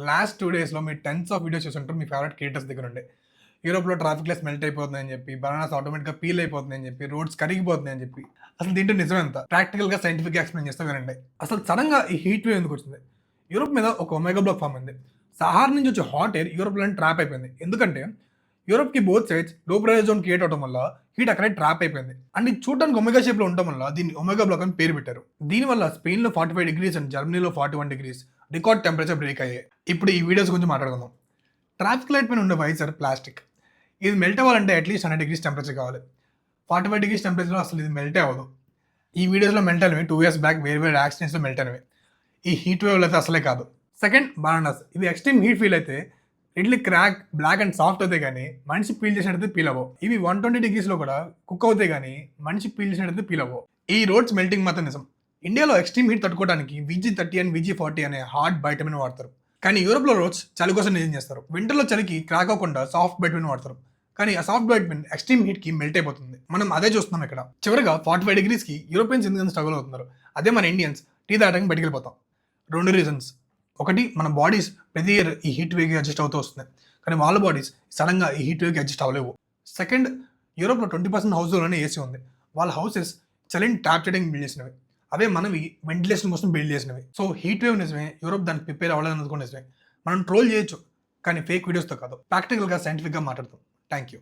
Last 2 డేస్‌లో మీరు tense of videos చూసుంటారు మీ ఫేవరెట్ క్రియేటర్స్ దగ్గర నుండి. యూరోప్‌లో ట్రాఫిక్ లైట్స్ మెల్ట్ అయిపోతున్నాయని చెప్పి, బనానాస్ ఆటోమేటిక్‌గా పీల్ అయిపోతున్నాయని చెప్పి, రోడ్స్ కరిగిపోతున్నాయని చెప్పి. అసలు దీంట్లో నిజం ఎంత? ప్రాక్టికల్‌గా సైంటిఫిక్‌గా ఎక్స్‌ప్లెయిన్ చేస్తా వినండి. అసలు సడెన్‌గా ఈ హీట్ వేవ్ ఎందుకొచ్చింది? యూరోప్ మీద ఒక ఒమేగా బ్లాక్ ఫార్మ్ అయింది. సహారా నుంచి వచ్చే హాట్ ఎయిర్ యూరోప్‌లోనే ట్రాప్ అయిపోయింది. ఎందుకంటే యూరోప్‌కి బోత్ సైడ్స్ లో ప్రెషర్ జోన్ క్రియేట్ అవ్వడం వల్ల హీట్ అక్కడే ట్రాప్ అయిపోయింది. అండ్ ఇది చూడడానికి ఒమేగా షేప్‌లో ఉండటం వల్ల దీన్ని ఒమేగా బ్లాక్ అని పేరు పెట్టారు. దీనివల్ల స్పెయిన్‌లో 45 డిగ్రీస్ అండ్ జర్మనీలో 41 డిగ్రీస్ రికార్డ్ టెంపరేచర్ బ్రేక్ అయ్యాయి. ఇప్పుడు ఈ వీడియోస్ గురించి మాట్లాడుకుందాం. ట్రాఫిక్ లైట్ పైన ఉండే వైజర్ ప్లాస్టిక్. ఇది మెల్ట్ అవ్వాలంటే అట్లీస్ట్ 100 డిగ్రీస్ టెంపరేచర్ కావాలి. 45 డిగ్రీస్ టెంపరేచర్‌లో అసలు ఇది మెల్టే అవ్వదు. ఈ వీడియోస్‌లో మెల్ట్ అయినవి 2 ఇయర్స్ బ్యాక్ వేరే వేరే యాక్సిడెంట్స్‌లో మెల్ట్ అయినవి. ఈ హీట్ వేవ్‌లో అయితే అసలే కాదు. Second bananas. ఇవి ఎక్స్‌ట్రీమ్ హీట్ ఫీల్ అయితే idli crack, black and soft అవుతాయి కానీ మనిషి పీల్ చేసినట్టయితే పీల్ అవ్వవు. ఇవి 120 డిగ్రీస్‌లో కూడా కుక్ అవుతాయి కానీ మనిషి పీల్ చేసినట్టయితే పీల్ అవ్వవు. ఈ రోడ్స్ మెల్టింగ్ మాత్రం నిజం. ఇండియాలో extreme heat తట్టుకోవడానికి VG30 and VG40 అనే హార్డ్ వైటమిన్ వాడతారు. కానీ యూరోప్‌లో రోడ్స్ చలి కోసం డిజైన్ చేస్తారు. వింటర్‌లో చలికి క్రాక్ అవ్వకుండా సాఫ్ట్ వైటమిన్ వాడతారు. కానీ ఆ సాఫ్ట్ వైటమిన్ ఎక్స్‌ట్రీమ్ హీట్‌కి మెల్ట్ అయిపోతుంది. మనం అదే చూస్తున్నాం ఇక్కడ. చివరగా 45 డిగ్రీస్‌కి యూరోపియన్స్ ఎందుకంత స్ట్రగుల్ అవుతున్నారు. అదే మన ఇండియన్స్ టీ తాగడానికి బయటికి వెళ్ళిపోతాం. 2 రీజన్స్. ఒకటి మన బాడీస్ ప్రతి ఇయర్ ఈ హీట్ వేవ్‌కి అడ్జస్ట్ అవుతూ వస్తున్నాయి. కానీ వాళ్ళ బాడీస్ సడన్‌గా ఈ హీట్ వేవ్‌కి అడ్జస్ట్ అవ్వలేవు. సెకండ్, యూరోప్‌లో 20% హౌస్‌లోనే ఏసీ ఉంది. వాళ్ళ హౌసెస్ చలిని ట్యాప్ చేయడానికి బిల్డ్ చేసినవి. అవే మనవి వెంటిలేషన్ కోసం బిల్డ్ చేసినవి. సో హీట్ వేవ్ నిజమే, యూరోప్ దానికి ప్రిపేర్ అవ్వలేదన్నది కూడా నిజమే. మనం ట్రోల్ చేయొచ్చు కానీ ఫేక్ వీడియోస్‌తో కాదు. ప్రాక్టికల్‌గా, సైంటిఫిక్‌గా మాట్లాడతాం. Thank you.